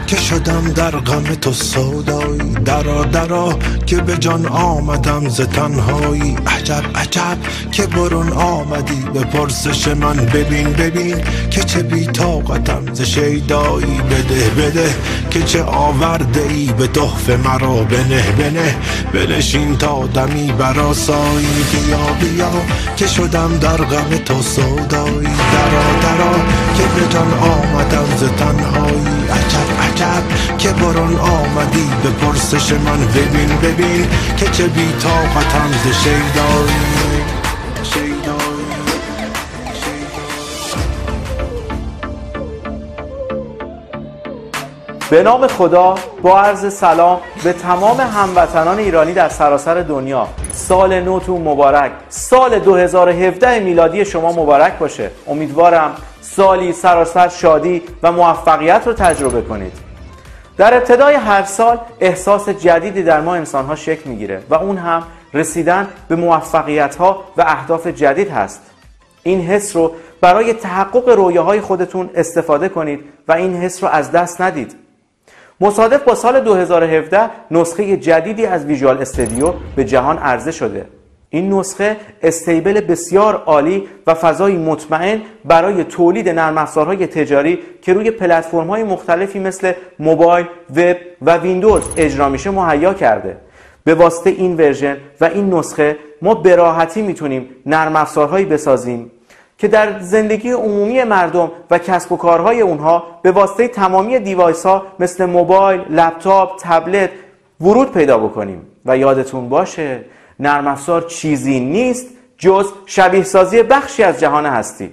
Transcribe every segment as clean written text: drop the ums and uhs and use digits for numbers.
که شدم در غم تو سودایی. درا درا که به جان آمدم ز تنهایی. عجب عجب که برون آمدی به پرسش من. ببین ببین که چه بی طاقتم ز شیدایی. بده بده که چه آورده ای به تحفه مرا. بنه بنه بنشین تا دمی برآسایی. بیا بیا که شدم در غم تو سودایی. درا درا که به جان آمدم ز تنهایی. عجب عجب که برون آمدی به پرسش من. ببین ببین که چه بی طاقتم ز شیدایی. به نام خدا، با عرض سلام به تمام هموطنان ایرانی در سراسر دنیا. سال نوتون مبارک. سال 2017 میلادی شما مبارک باشه. امیدوارم سالی سراسر شادی و موفقیت رو تجربه کنید. در ابتدای هر سال احساس جدیدی در ما انسان‌ها شکل میگیره و اون هم رسیدن به موفقیت‌ها و اهداف جدید هست. این حس رو برای تحقق رویاهای خودتون استفاده کنید و این حس رو از دست ندید. مصادف با سال 2017 نسخه جدیدی از ویژوال استودیو به جهان عرضه شده. این نسخه استیبل بسیار عالی و فضایی مطمئن برای تولید نرم افزارهای تجاری که روی پلتفرم‌های مختلفی مثل موبایل، وب و ویندوز اجرا میشه مهیا کرده. به واسطه این ورژن و این نسخه ما به راحتی میتونیم نرم افزارهایی بسازیم که در زندگی عمومی مردم و کسب و کارهای اونها به واسطه تمامی دیوایس ها مثل موبایل، لپتاپ، تبلت ورود پیدا بکنیم. و یادتون باشه نرم افزار چیزی نیست جز شبیه سازی بخشی از جهان هستی.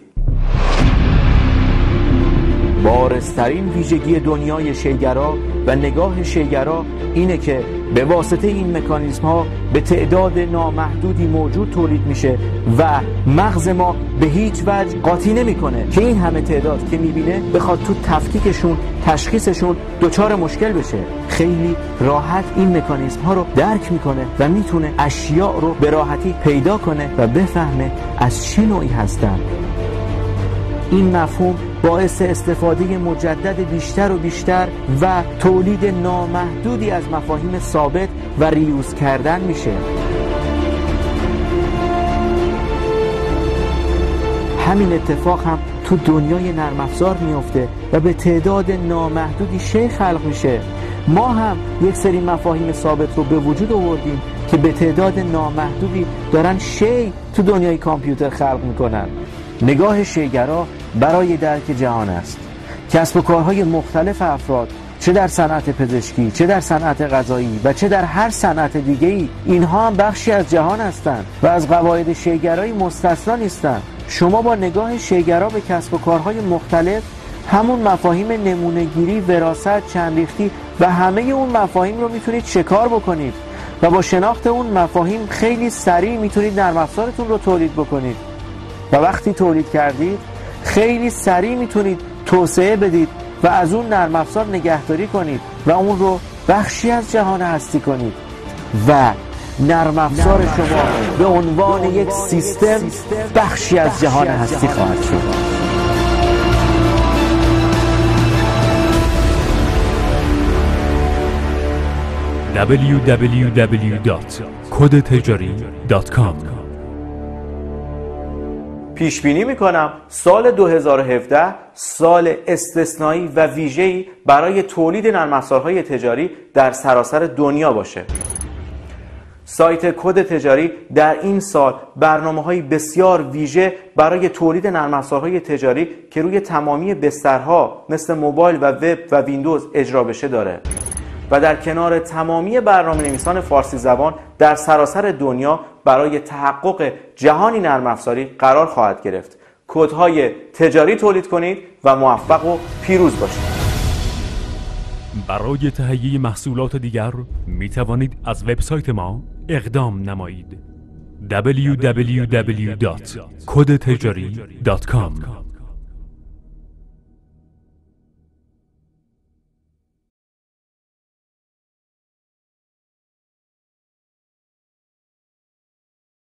بارزترین ویژگی دنیای شیگرا و نگاه شیگرا اینه که به واسطه این مکانیزم ها به تعداد نامحدودی موجود تولید میشه و مغز ما به هیچ وجه قاطی نمیکنه که این همه تعداد که میبینه بخواد تو تفکیکشون، تشخیصشون دچار مشکل بشه. خیلی راحت این مکانیزم ها رو درک میکنه و میتونه اشیاء رو به راحتی پیدا کنه و بفهمه از چه نوعی هستن. این مفهوم باعث استفاده مجدد بیشتر و بیشتر و تولید نامحدودی از مفاهیم ثابت و ریوز کردن میشه. همین اتفاق هم تو دنیای نرم افزار میفته و به تعداد نامحدودی شی خلق میشه. ما هم یک سری مفاهیم ثابت رو به وجود آوردیم که به تعداد نامحدودی دارن شی تو دنیای کامپیوتر خلق میکنن. نگاه شیگرا برای درک جهان است. کسب و کارهای مختلف افراد، چه در صنعت پزشکی، چه در صنعت غذایی و چه در هر صنعت دیگه‌ای، اینها هم بخشی از جهان هستند و از قواعد شیگرایی مستثنا نیستند. شما با نگاه شیگرا به کسب و کارهای مختلف همون مفاهیم نمونه‌گیری، وراثت، چندریختی و همه اون مفاهیم رو میتونید شکار بکنید و با شناخت اون مفاهیم خیلی سریع میتونید نرم افزارتون رو تولید بکنید. و وقتی تولید کردید خیلی سریع میتونید توسعه بدید و از اون نرم افزار نگهداری کنید و اون رو بخشی از جهان هستی کنید و نرم افزار شما به عنوان یک سیستم بخشی از جهان هستی خواهد شد. www.kodetejari.com پیش بینی میکنم سال 2017 سال استثنایی و ویژه‌ای برای تولید نرم افزارهای تجاری در سراسر دنیا باشه. سایت کد تجاری در این سال برنامه‌های بسیار ویژه برای تولید نرم افزارهای تجاری که روی تمامی بسترها مثل موبایل و وب و ویندوز اجرا بشه داره و در کنار تمامی برنامه‌نویسان فارسی زبان در سراسر دنیا برای تحقق جهانی نرم افزاری قرار خواهد گرفت. کدهای تجاری تولید کنید و موفق و پیروز باشید. برای تهیه محصولات دیگر می توانید از وبسایت ما اقدام نمایید. www.kodetejari.com